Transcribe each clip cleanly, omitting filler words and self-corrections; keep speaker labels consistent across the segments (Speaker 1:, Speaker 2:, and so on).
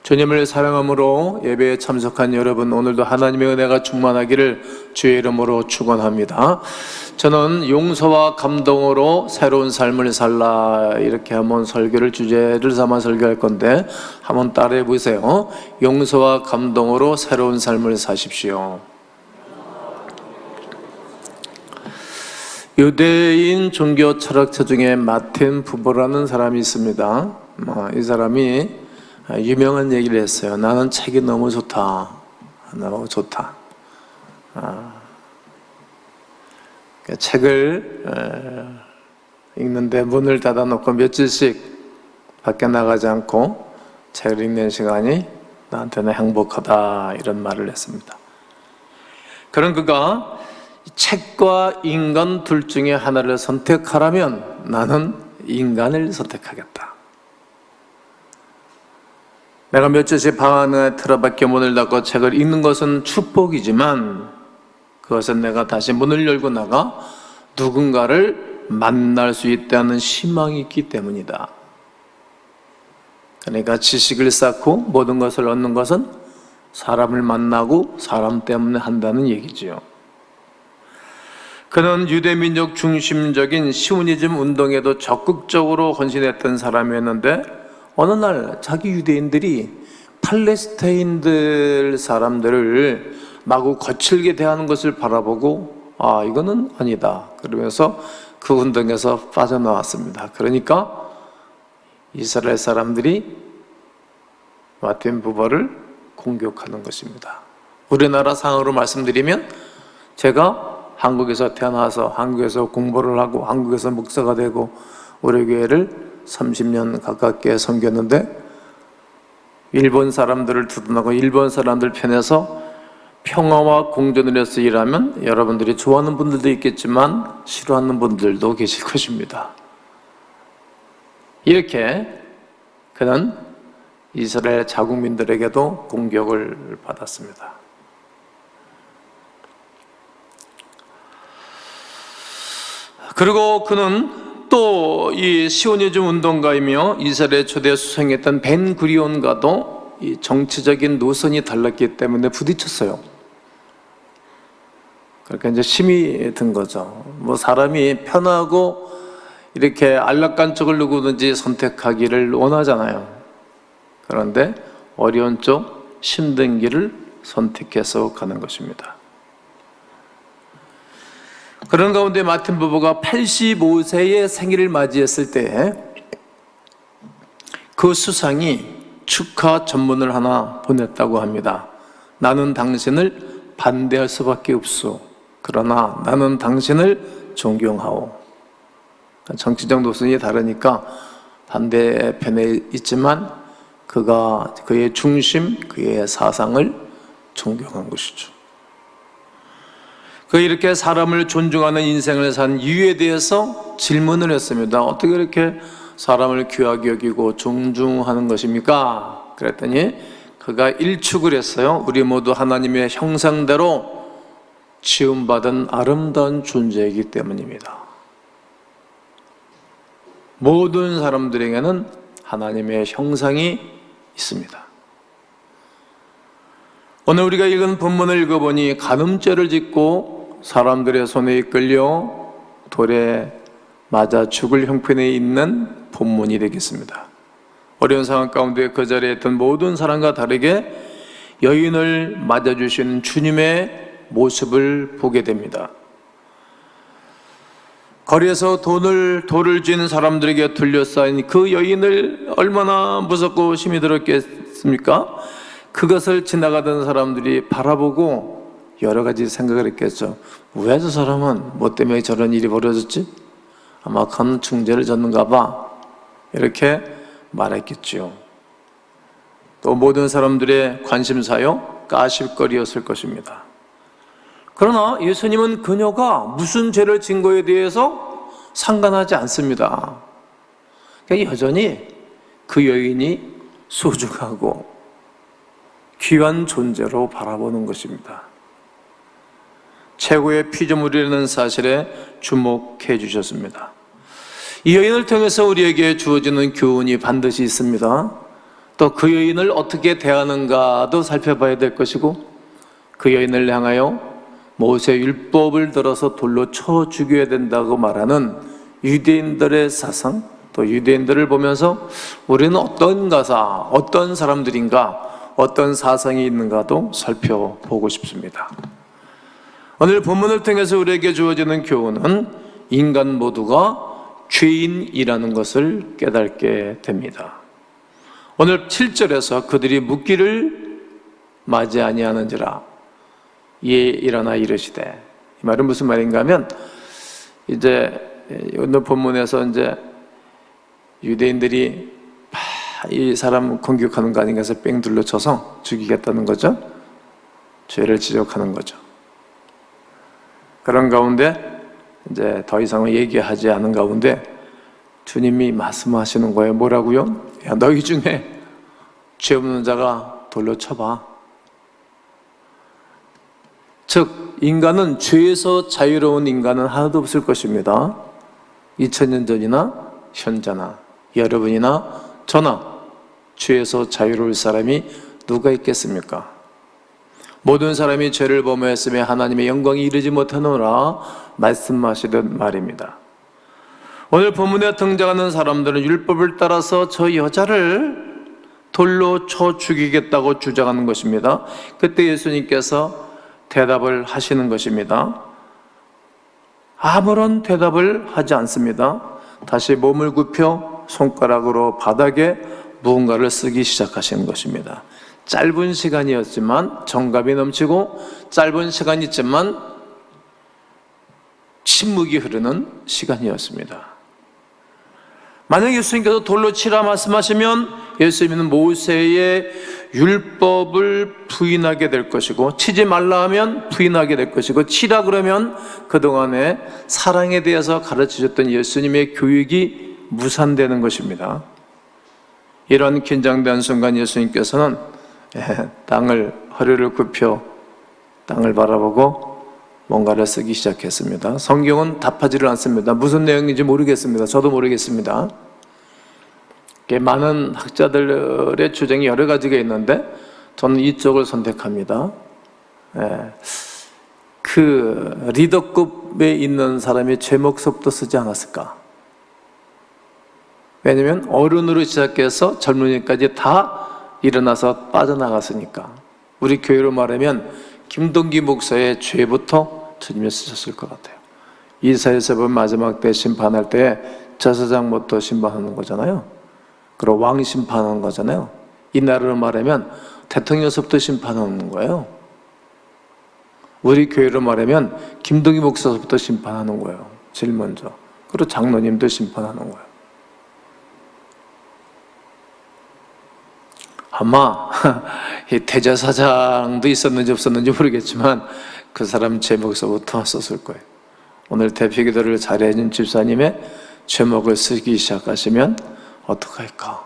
Speaker 1: 주님을 사랑함으로 예배에 참석한 여러분, 오늘도 하나님의 은혜가 충만하기를 주의 이름으로 축원합니다. 저는 용서와 감동으로 새로운 삶을 살라, 이렇게 한번 설교를 주제를 삼아 설교할 건데 한번 따라해 보세요. 용서와 감동으로 새로운 삶을 사십시오. 유대인 종교 철학자 중에 마틴 부버라는 사람이 있습니다. 이 사람이 유명한 얘기를 했어요. 나는 책이 너무 좋다. 너무 좋다. 책을 읽는데 문을 닫아놓고 며칠씩 밖에 나가지 않고 책을 읽는 시간이 나한테는 행복하다, 이런 말을 했습니다. 그런 그가 책과 인간 둘 중에 하나를 선택하라면 나는 인간을 선택하겠다. 내가 며칠씩 방 안에 틀어박혀 문을 닫고 책을 읽는 것은 축복이지만 그것은 내가 다시 문을 열고 나가 누군가를 만날 수 있다는 희망이 있기 때문이다. 그러니까 지식을 쌓고 모든 것을 얻는 것은 사람을 만나고 사람 때문에 한다는 얘기지요. 그는 유대민족 중심적인 시오니즘 운동에도 적극적으로 헌신했던 사람이었는데 어느 날 자기 유대인들이 팔레스타인들 사람들을 마구 거칠게 대하는 것을 바라보고 이거는 아니다, 그러면서 그 운동에서 빠져나왔습니다. 그러니까 이스라엘 사람들이 마틴 부버를 공격하는 것입니다. 우리나라 상황으로 말씀드리면 제가 한국에서 태어나서 한국에서 공부를 하고 한국에서 목사가 되고 우리 교회를 30년 가깝게 섬겼는데 일본 사람들을 두둔하고 일본 사람들 편에서 평화와 공존을 위해서 일하면 여러분들이 좋아하는 분들도 있겠지만 싫어하는 분들도 계실 것입니다. 이렇게 그는 이스라엘 자국민들에게도 공격을 받았습니다. 그리고 그는 또 이 시오니즘 운동가이며 이스라엘 초대 수성했던 벤구리온과도 이 정치적인 노선이 달랐기 때문에 부딪혔어요. 그러니까 이제 힘이 든 거죠. 사람이 편하고 이렇게 안락한 쪽을 누구든지 선택하기를 원하잖아요. 그런데 어려운 쪽, 힘든 길을 선택해서 가는 것입니다. 그런 가운데 마틴 부버가 85세의 생일을 맞이했을 때 그 수상이 축하 전문을 하나 보냈다고 합니다. 나는 당신을 반대할 수밖에 없소. 그러나 나는 당신을 존경하오. 정치적 노선이 다르니까 반대편에 있지만 그의 중심, 그의 사상을 존경한 것이죠. 이렇게 사람을 존중하는 인생을 산 이유에 대해서 질문을 했습니다. 어떻게 이렇게 사람을 귀하게 여기고 존중하는 것입니까? 그랬더니 그가 일축을 했어요. 우리 모두 하나님의 형상대로 지음받은 아름다운 존재이기 때문입니다. 모든 사람들에게는 하나님의 형상이 있습니다. 오늘 우리가 읽은 본문을 읽어보니 간음죄를 짓고 사람들의 손에 이끌려 돌에 맞아 죽을 형편에 있는 본문이 되겠습니다. 어려운 상황 가운데 그 자리에 있던 모든 사람과 다르게 여인을 맞아주시는 주님의 모습을 보게 됩니다. 거리에서 돌을 쥔 사람들에게 둘러싸인 그 여인을 얼마나 무섭고 힘이 들었겠습니까? 그것을 지나가던 사람들이 바라보고 여러 가지 생각을 했겠죠. 왜 저 사람은 뭐 때문에 저런 일이 벌어졌지? 아마 큰 중죄를 졌는가 봐, 이렇게 말했겠죠. 또 모든 사람들의 관심사요 까십거리였을 것입니다. 그러나 예수님은 그녀가 무슨 죄를 진 거에 대해서 상관하지 않습니다. 그러니까 여전히 그 여인이 소중하고 귀한 존재로 바라보는 것입니다. 최고의 피조물이라는 사실에 주목해 주셨습니다. 이 여인을 통해서 우리에게 주어지는 교훈이 반드시 있습니다. 또 그 여인을 어떻게 대하는가도 살펴봐야 될 것이고, 그 여인을 향하여 모세 율법을 들어서 돌로 쳐 죽여야 된다고 말하는 유대인들의 사상, 또 유대인들을 보면서 우리는 어떤 가사, 어떤 사람들인가, 어떤 사상이 있는가도 살펴보고 싶습니다. 오늘 본문을 통해서 우리에게 주어지는 교훈은 인간 모두가 죄인이라는 것을 깨닫게 됩니다. 오늘 7절에서 그들이 묻기를 맞이 아니하는지라 이에 일어나 이르시되, 이 말은 무슨 말인가 하면, 이제 오늘 본문에서 이제 유대인들이 이 사람 공격하는 거 아닌가 해서 뺑 둘러쳐서 죽이겠다는 거죠. 죄를 지적하는 거죠. 그런 가운데 이제 더 이상은 얘기하지 않은 가운데 주님이 말씀하시는 거예요. 뭐라고요? 야, 너희 중에 죄 없는 자가 돌로 쳐봐. 즉 인간은 죄에서 자유로운 인간은 하나도 없을 것입니다. 2000년 전이나 현재나 여러분이나 저나 죄에서 자유로울 사람이 누가 있겠습니까? 모든 사람이 죄를 범하였으며 하나님의 영광이 이르지 못하노라 말씀하시던 말입니다. 오늘 본문에 등장하는 사람들은 율법을 따라서 저 여자를 돌로 쳐 죽이겠다고 주장하는 것입니다. 그때 예수님께서 대답을 하시는 것입니다. 아무런 대답을 하지 않습니다. 다시 몸을 굽혀 손가락으로 바닥에 무언가를 쓰기 시작하시는 것입니다. 짧은 시간이었지만 정감이 넘치고, 짧은 시간이지만 침묵이 흐르는 시간이었습니다. 만약 예수님께서 돌로 치라 말씀하시면 예수님은 모세의 율법을 부인하게 될 것이고, 치지 말라 하면 부인하게 될 것이고, 치라 그러면 그동안에 사랑에 대해서 가르치셨던 예수님의 교육이 무산되는 것입니다. 이런 긴장된 순간 예수님께서는 땅을, 허리를 굽혀 땅을 바라보고 뭔가를 쓰기 시작했습니다. 성경은 답하지를 않습니다. 무슨 내용인지 모르겠습니다. 저도 모르겠습니다. 많은 학자들의 주장이 여러 가지가 있는데 저는 이쪽을 선택합니다. 그 리더급에 있는 사람이 제목서부터 쓰지 않았을까? 왜냐하면 어른으로 시작해서 젊은이까지 다 일어나서 빠져나갔으니까. 우리 교회로 말하면 김동기 목사의 죄부터 주님이 쓰셨을 것 같아요. 이사야서 보면 마지막 때 심판할 때 제사장부터 심판하는 거잖아요. 그리고 왕 심판하는 거잖아요. 이 나라로 말하면 대통령서부터 심판하는 거예요. 우리 교회로 말하면 김동기 목사서부터 심판하는 거예요. 제일 먼저. 그리고 장로님도 심판하는 거예요. 아마 대제사장도 있었는지 없었는지 모르겠지만 그 사람 제목서부터 썼을 거예요. 오늘 대표기도를 잘해준 집사님의 제목을 쓰기 시작하시면 어떡할까?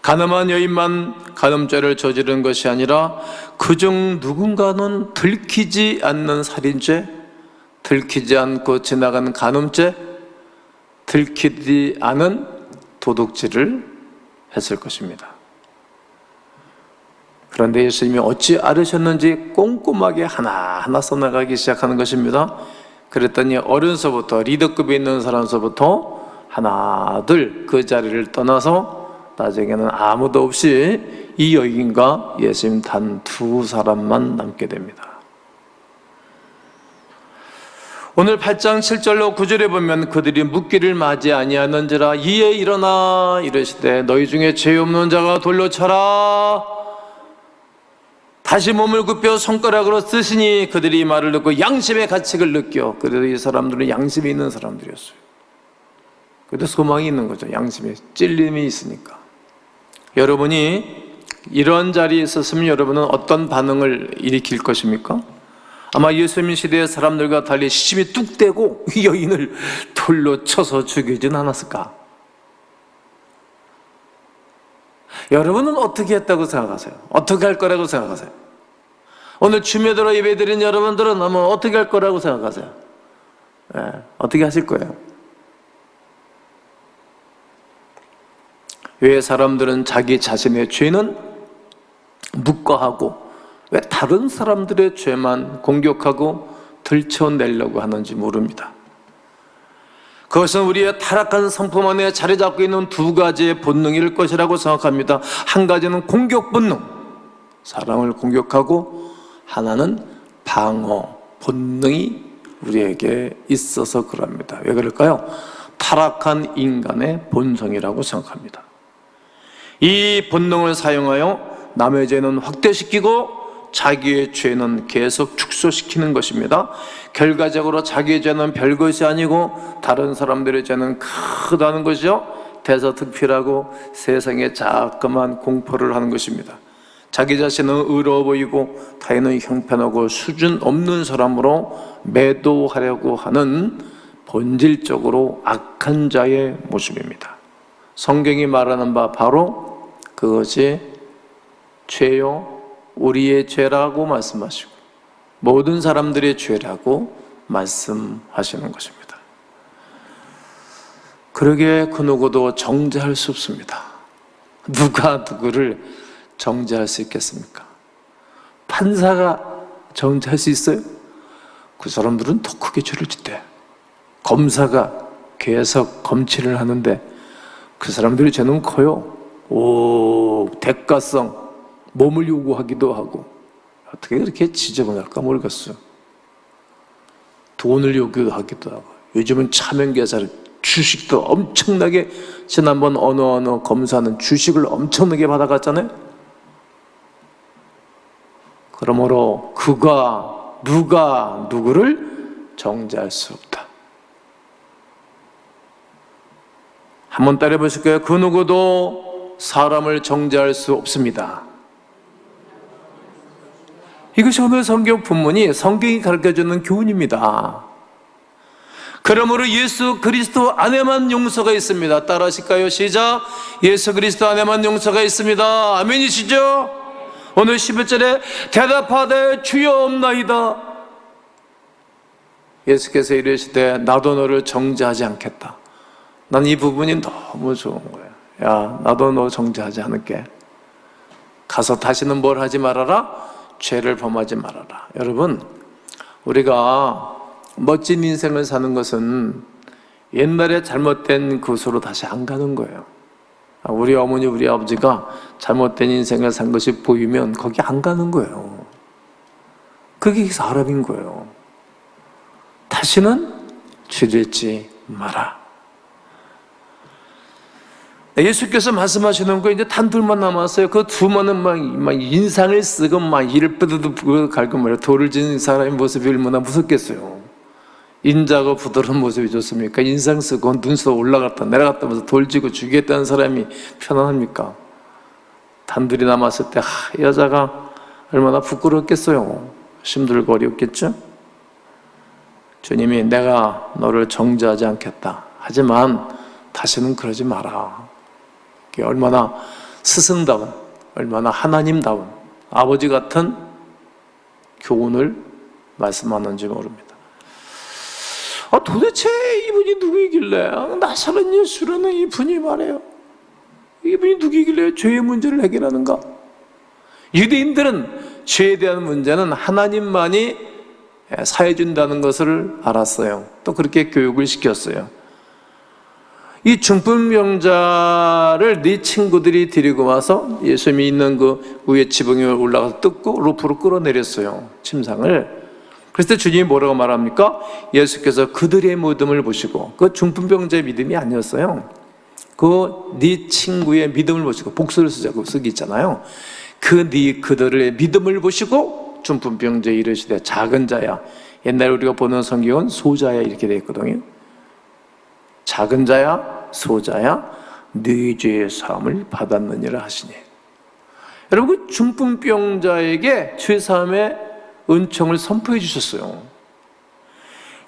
Speaker 1: 가늠한 여인만 간음죄를 저지른 것이 아니라 그중 누군가는 들키지 않는 살인죄, 들키지 않고 지나간 간음죄, 들키지 않은 도둑질을 했을 것입니다. 그런데 예수님이 어찌 알으셨는지 꼼꼼하게 하나하나 써나가기 시작하는 것입니다. 그랬더니 어른서부터, 리더급에 있는 사람서부터 하나둘 그 자리를 떠나서 나중에는 아무도 없이 이 여인과 예수님 단 두 사람만 남게 됩니다. 오늘 8장 7절로 9절에 보면 그들이 묻기를 맞이 아니하는지라 이에 일어나 이르시되 너희 중에 죄 없는 자가 돌로 쳐라. 다시 몸을 굽혀 손가락으로 쓰시니 그들이 이 말을 듣고 양심의 가책을 느껴. 그래도 이 사람들은 양심이 있는 사람들이었어요. 그래도 소망이 있는 거죠. 양심에 찔림이 있으니까. 여러분이 이런 자리에 있었으면 여러분은 어떤 반응을 일으킬 것입니까? 아마 예수님 시대의 사람들과 달리 시침이 뚝 떼고 이 여인을 돌로 쳐서 죽이진 않았을까? 여러분은 어떻게 했다고 생각하세요? 어떻게 할 거라고 생각하세요? 오늘 주매들어 예배드린 여러분들은 아마 어떻게 할 거라고 생각하세요? 어떻게 하실 거예요? 왜 사람들은 자기 자신의 죄는 묵과하고 왜 다른 사람들의 죄만 공격하고 들춰내려고 하는지 모릅니다. 그것은 우리의 타락한 성품 안에 자리 잡고 있는 두 가지의 본능일 것이라고 생각합니다. 한 가지는 공격 본능, 사람을 공격하고, 하나는 방어 본능이 우리에게 있어서 그럽니다. 왜 그럴까요? 타락한 인간의 본성이라고 생각합니다. 이 본능을 사용하여 남의 죄는 확대시키고 자기의 죄는 계속 축소시키는 것입니다. 결과적으로 자기의 죄는 별것이 아니고 다른 사람들의 죄는 크다는 것이죠. 대서특필하고 세상에 자꾸만 공포를 하는 것입니다. 자기 자신은 의로워 보이고 타인은 형편하고 수준 없는 사람으로 매도하려고 하는 본질적으로 악한 자의 모습입니다. 성경이 말하는 바 바로 그것이 죄요, 우리의 죄라고 말씀하시고 모든 사람들의 죄라고 말씀하시는 것입니다. 그러기에 그 누구도 정죄할 수 없습니다. 누가 누구를 정죄할 수 있겠습니까? 판사가 정죄할 수 있어요? 그 사람들은 더 크게 죄를 짓대. 검사가 계속 검치를 하는데 그 사람들의 죄는 커요. 대가성, 몸을 요구하기도 하고. 어떻게 그렇게 지저분할까 모르겠어요. 돈을 요구하기도 하고. 요즘은 차명계산, 주식도 엄청나게, 지난번 어느 검사는 주식을 엄청나게 받아갔잖아요. 그러므로 누가 누구를 정죄할 수 없다. 한번 따라해 보실까요? 그 누구도 사람을 정죄할 수 없습니다. 이것이 오늘 성경 본문이 성경이 가르쳐주는 교훈입니다. 그러므로 예수 그리스도 안에만 용서가 있습니다. 따라하실까요? 시작. 예수 그리스도 안에만 용서가 있습니다. 아멘이시죠? 오늘 11절에 대답하되 주여 없나이다. 예수께서 이르시되 나도 너를 정죄하지 않겠다. 난 이 부분이 너무 좋은 거예요. 야, 나도 너 정죄하지 않을게. 가서 다시는 뭘 하지 말아라? 죄를 범하지 말아라. 여러분, 우리가 멋진 인생을 사는 것은 옛날에 잘못된 곳으로 다시 안 가는 거예요. 우리 어머니, 우리 아버지가 잘못된 인생을 산 것이 보이면 거기 안 가는 거예요. 그게 사람인 거예요. 다시는 죄짓지 마라. 예수께서 말씀하시는 거 이제 단둘만 남았어요. 그 두만은 막 인상을 쓰고 막 이를 뿌드득 갈고 말이야. 돌을 지닌 사람의 모습이 얼마나 무섭겠어요. 인자고 부드러운 모습이 좋습니까? 인상 쓰고 눈썹 올라갔다 내려갔다 하면서 돌 지고 죽이겠다는 사람이 편안합니까? 단둘이 남았을 때 여자가 얼마나 부끄럽겠어요. 힘들고 어렵겠죠? 주님이 내가 너를 정죄하지 않겠다. 하지만 다시는 그러지 마라. 얼마나 스승다운, 얼마나 하나님다운 아버지 같은 교훈을 말씀하는지 모릅니다. 도대체 이분이 누구이길래 나사렛 예수라는 이분이 말해요. 이분이 누구이길래 죄의 문제를 해결하는가? 유대인들은 죄에 대한 문제는 하나님만이 사해준다는 것을 알았어요. 또 그렇게 교육을 시켰어요. 이 중풍병자를 네 친구들이 데리고 와서 예수님이 있는 그 위에 지붕에 올라가서 뜯고 로프로 끌어내렸어요. 침상을. 그랬을 때 주님이 뭐라고 말합니까? 예수께서 그들의 믿음을 보시고, 그 중풍병자의 믿음이 아니었어요. 네 친구의 믿음을 보시고, 복수를 쓰기 있잖아요. 그들의 믿음을 보시고 중풍병자에 이르시되 작은 자야. 옛날에 우리가 보는 성경은 소자야 이렇게 되어 있거든요. 작은 자야, 소자야, 네 죄의 사함을 받았느니라 하시니. 여러분, 그 중풍병자에게 죄 사함의 은총을 선포해 주셨어요.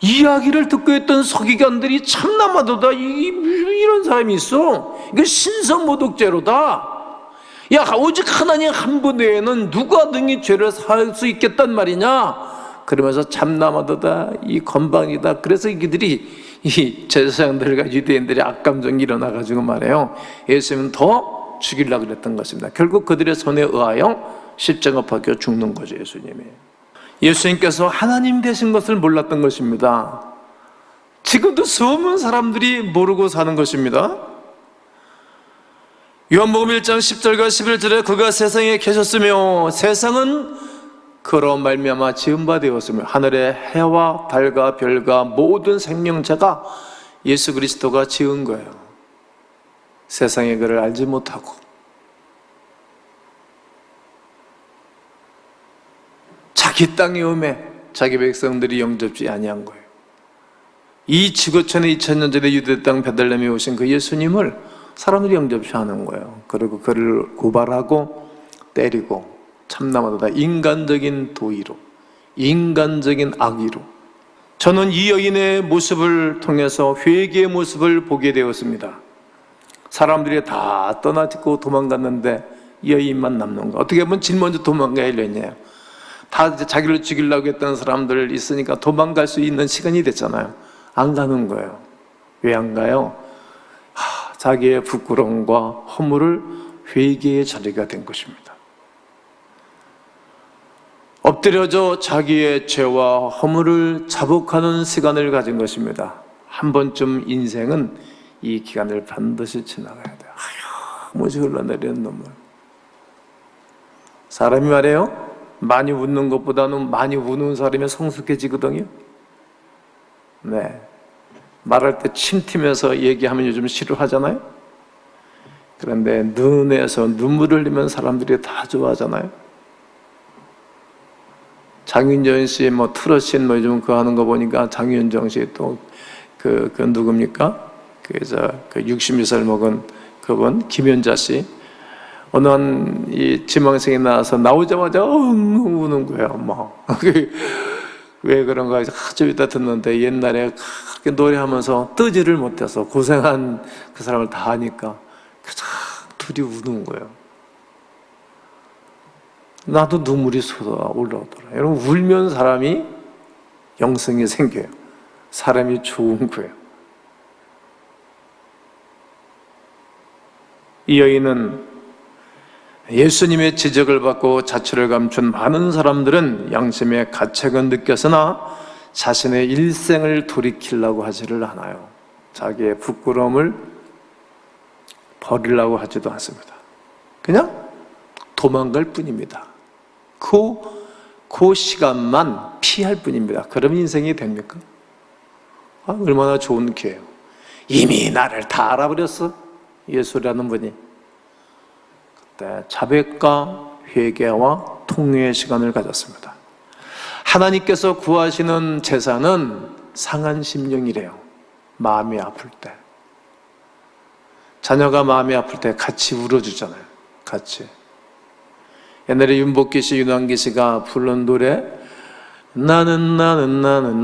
Speaker 1: 이야기를 듣고 있던 서기관들이 참나마도다. 이런 사람이 있어. 이거 신성모독죄로다. 야, 오직 하나님 한 분 외에는 누가 능히 죄를 사할 수 있겠단 말이냐? 그러면서 참남하다, 이 건방이다. 그래서 이들이 이 제사장들과 유대인들이 악감정이 일어나가지고 말해요. 예수님은 더 죽이려고 그랬던 것입니다. 결국 그들의 손에 의하여 십자가 박혀 죽는 거죠, 예수님이. 예수님께서 하나님 되신 것을 몰랐던 것입니다. 지금도 수많은 사람들이 모르고 사는 것입니다. 요한복음 1장 10절과 11절에 그가 세상에 계셨으며 세상은 그로 말미암아 지은 바 되었으며 하늘의 해와 달과 별과 모든 생명체가 예수 그리스도가 지은 거예요. 세상에 그를 알지 못하고 자기 땅의 음에 자기 백성들이 영접지 아니한 거예요. 이 지구촌에 2000년 전에 유대 땅 베들레헴에 오신 그 예수님을 사람들이 영접치 않은 거예요. 그리고 그를 고발하고 때리고 참남하다 인간적인 도의로, 인간적인 악의로. 저는 이 여인의 모습을 통해서 회개의 모습을 보게 되었습니다. 사람들이 다 떠나고 도망갔는데 이 여인만 남는 거. 어떻게 보면 제일 먼저 도망가야 했냐. 다 이제 자기를 죽이려고 했던 사람들 있으니까 도망갈 수 있는 시간이 됐잖아요. 안 가는 거예요. 왜 안 가요? 자기의 부끄러움과 허물을 회개의 자리가 된 것입니다. 엎드려져 자기의 죄와 허물을 자복하는 시간을 가진 것입니다. 한 번쯤 인생은 이 기간을 반드시 지나가야 돼요. 무지 흘러내리는 눈물. 사람이 말해요. 많이 웃는 것보다는 많이 우는 사람이 성숙해지거든요. 네. 말할 때 침 튀면서 얘기하면 요즘 싫어하잖아요. 그런데 눈에서 눈물을 흘리면 사람들이 다 좋아하잖아요. 장윤정 씨, 트러신 요즘 그거 하는 거 보니까 장윤정 씨 또 그 누굽니까? 그래서 그 62살 먹은 그분 김연자 씨. 어느 한 이 지망생이 나와서 나오자마자 우는 거예요. 왜 그런가 해서 좀 이따 듣는데 옛날에 그렇게 노래하면서 뜨지를 못해서 고생한 그 사람을 다 하니까 둘이 우는 거예요. 나도 눈물이 쏟아 올라오더라. 여러분, 울면 사람이 영성이 생겨요. 사람이 좋은 거예요. 이 여인은 예수님의 지적을 받고 자취를 감춘 많은 사람들은 양심의 가책은 느꼈으나 자신의 일생을 돌이키려고 하지를 않아요. 자기의 부끄러움을 버리려고 하지도 않습니다. 그냥 도망갈 뿐입니다. 그 시간만 피할 뿐입니다. 그럼 인생이 됩니까? 얼마나 좋은 기회예요. 이미 나를 다 알아버렸어. 예수라는 분이. 그때 자백과 회개와 통회의 시간을 가졌습니다. 하나님께서 구하시는 제사는 상한 심령이래요. 마음이 아플 때. 자녀가 마음이 아플 때 같이 울어주잖아요. 같이. 옛날에 윤복기 씨, 윤환기 씨가 부른 노래 나는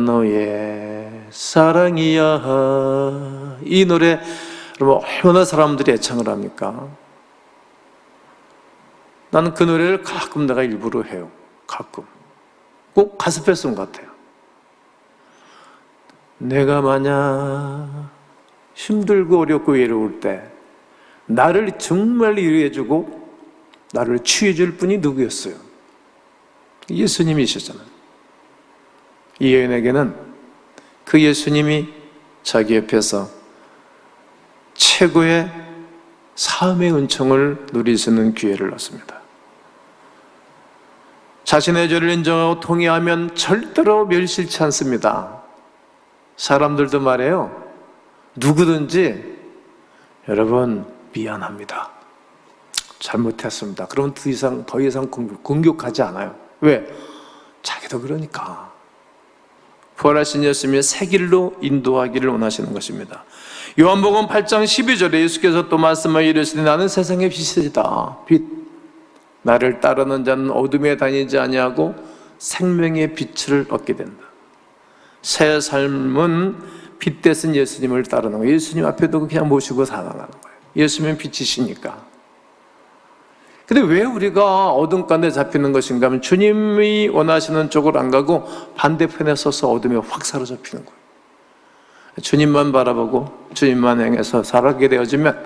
Speaker 1: 너의 사랑이야. 이 노래 여러분 얼마나 사람들이 애창을 합니까? 나는 그 노래를 가끔 내가 일부러 해요. 가끔. 꼭 가스펠송 같아요. 내가 만약 힘들고 어렵고 외로울 때 나를 정말 위로해주고 나를 치유해줄 분이 누구였어요? 예수님이셨잖아요. 이 여인에게는 그 예수님이 자기 옆에서 최고의 사음의 은총을 누릴 수 있는 기회를 얻습니다. 자신의 죄를 인정하고 통회하면 절대로 멸실치 않습니다. 사람들도 말해요. 누구든지 여러분 미안합니다. 잘못했습니다. 그러면 더 이상 공격하지 않아요. 왜? 자기도 그러니까. 부활하신 예수님의 새 길로 인도하기를 원하시는 것입니다. 요한복음 8장 12절에 예수께서 또 말씀하여 이르시되 나는 세상의 빛이다. 빛. 나를 따르는 자는 어둠에 다니지 아니하고 생명의 빛을 얻게 된다. 새 삶은 빛 대신 예수님을 따르는 거예요. 예수님 앞에도 그냥 모시고 살아가는 거예요. 예수님은 빛이시니까. 근데 왜 우리가 어둠 가운데 잡히는 것인가 하면 주님이 원하시는 쪽으로 안 가고 반대편에 서서 어둠에 확 사로잡히는 거예요. 주님만 바라보고 주님만 행해서 살아가게 되어지면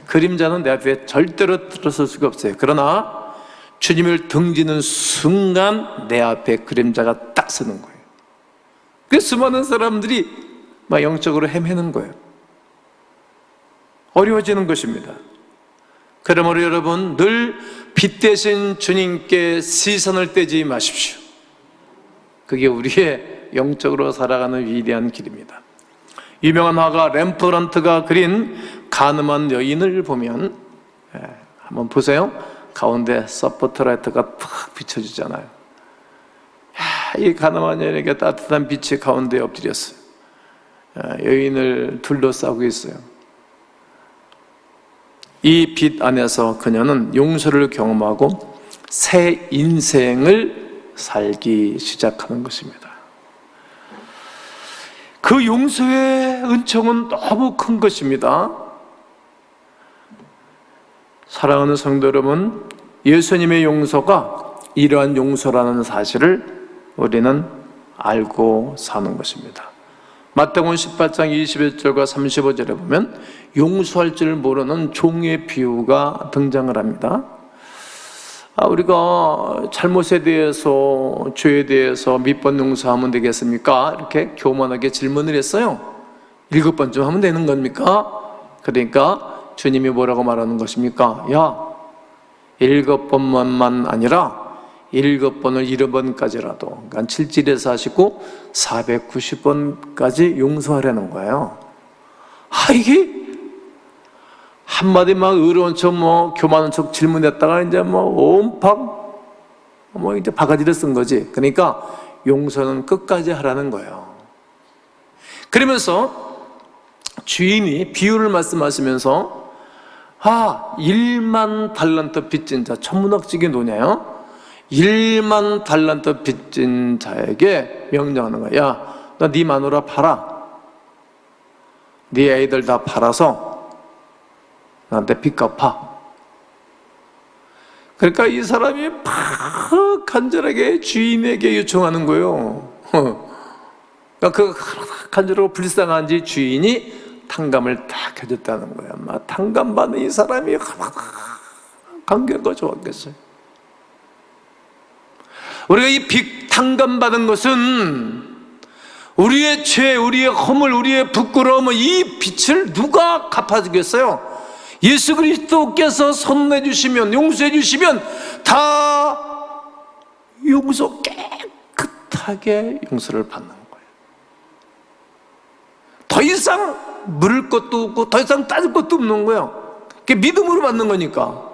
Speaker 1: 그림자는 내 앞에 절대로 들어설 수가 없어요. 그러나 주님을 등지는 순간 내 앞에 그림자가 딱 서는 거예요. 그래서 수많은 사람들이 막 영적으로 헤매는 거예요. 어려워지는 것입니다. 그러므로 여러분 늘 빛 대신 주님께 시선을 떼지 마십시오. 그게 우리의 영적으로 살아가는 위대한 길입니다. 유명한 화가 렘프란트가 그린 가늠한 여인을 보면 한번 보세요. 가운데 서포트라이트가 탁 비춰지잖아요. 이 가늠한 여인에게 따뜻한 빛이 가운데 엎드렸어요. 여인을 둘러싸고 있어요. 이 빛 안에서 그녀는 용서를 경험하고 새 인생을 살기 시작하는 것입니다. 그 용서의 은총은 너무 큰 것입니다. 사랑하는 성도 여러분, 예수님의 용서가 이러한 용서라는 사실을 우리는 알고 사는 것입니다. 마태복음 18장 21절과 35절에 보면 용서할 줄 모르는 종의 비유가 등장을 합니다. 우리가 잘못에 대해서, 죄에 대해서 몇 번 용서하면 되겠습니까? 이렇게 교만하게 질문을 했어요. 7번쯤 하면 되는 겁니까? 그러니까 주님이 뭐라고 말하는 것입니까? 야, 7번만 아니라 7번을 7번까지라도, 그러니까 7질에서 하시고 490번까지 용서하려는 거예요. 이게 한마디 막 의로운 척, 교만한 척 질문했다가 이제 온팍, 이제 바가지를 쓴 거지. 그러니까 용서는 끝까지 하라는 거예요. 그러면서 주인이 비유를 말씀하시면서 1만 달란트 빚진 자, 천문학적인 논이에요. 1만 달란트 빚진 자에게 명령하는 거야. 야, 너 네 마누라 팔아. 네 애들 다 팔아서 나한테 빚 갚아. 그러니까 이 사람이 막 간절하게 주인에게 요청하는 거예요. 그러니까 그 간절하고 불쌍한지 주인이 탕감을 딱 해줬다는 거야. 막 탕감받는 이 사람이 관계가 좋았겠어요. 우리가 이 빚 탕감받은 것은 우리의 죄, 우리의 허물, 우리의 부끄러움은 이 빚을 누가 갚아주겠어요? 예수 그리스도께서 선언해 주시면, 용서해 주시면 다 용서, 깨끗하게 용서를 받는 거예요. 더 이상 물을 것도 없고 더 이상 따질 것도 없는 거예요. 그게 믿음으로 받는 거니까.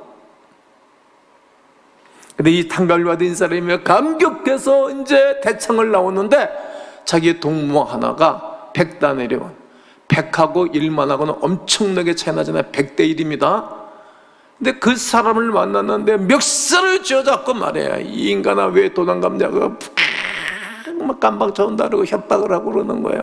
Speaker 1: 근데 이 탕감을 받은 사람이 감격해서 이제 대창을 나오는데 자기의 동무 하나가 100다네리온, 100하고 1만하고는 엄청나게 차이 나잖아요. 100대 1입니다. 근데 그 사람을 만났는데 멱살을 쥐어잡고 말해요. 이 인간아, 왜 도난 갚냐고 막 깜방 쳐온다고 협박을 하고 그러는 거예요.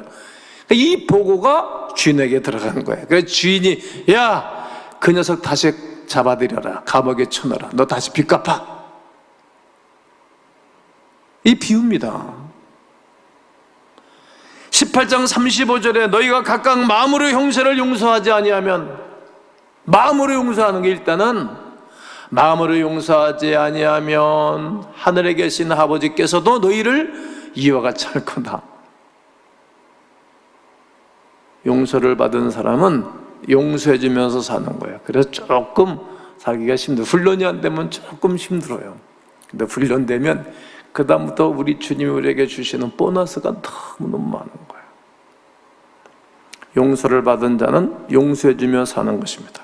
Speaker 1: 이 보고가 주인에게 들어간 거예요. 그래서 주인이, 야, 그 녀석 다시 잡아들여라. 감옥에 쳐넣어라. 너 다시 빚 갚아. 이 비유입니다. 18장 35절에 너희가 각각 마음으로 형제를 용서하지 아니하면, 마음으로 용서하는 게 일단은, 마음으로 용서하지 아니하면 하늘에 계신 아버지께서도 너희를 이와 같이 할 거다. 용서를 받은 사람은 용서해 주면서 사는 거예요. 그래서 조금 살기가 힘들어요. 훈련이 안 되면 조금 힘들어요. 근데 훈련되면 그 다음부터 우리 주님이 우리에게 주시는 보너스가 너무너무 많은 거예요. 용서를 받은 자는 용서해 주며 사는 것입니다.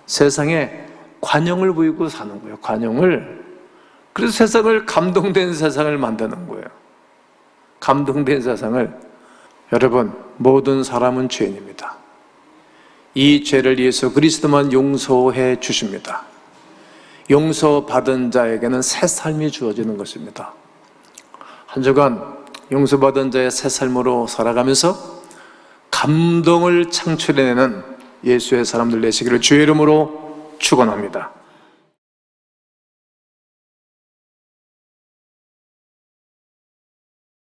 Speaker 1: 세상에 관용을 보이고 사는 거예요. 관용을. 그래서 세상을, 감동된 세상을 만드는 거예요. 감동된 세상을. 여러분, 모든 사람은 죄인입니다. 이 죄를 예수 그리스도만 용서해 주십니다. 용서받은 자에게는 새 삶이 주어지는 것입니다. 한 주간 용서받은 자의 새 삶으로 살아가면서 감동을 창출해내는 예수의 사람들 되시기를 주의 이름으로 축원합니다.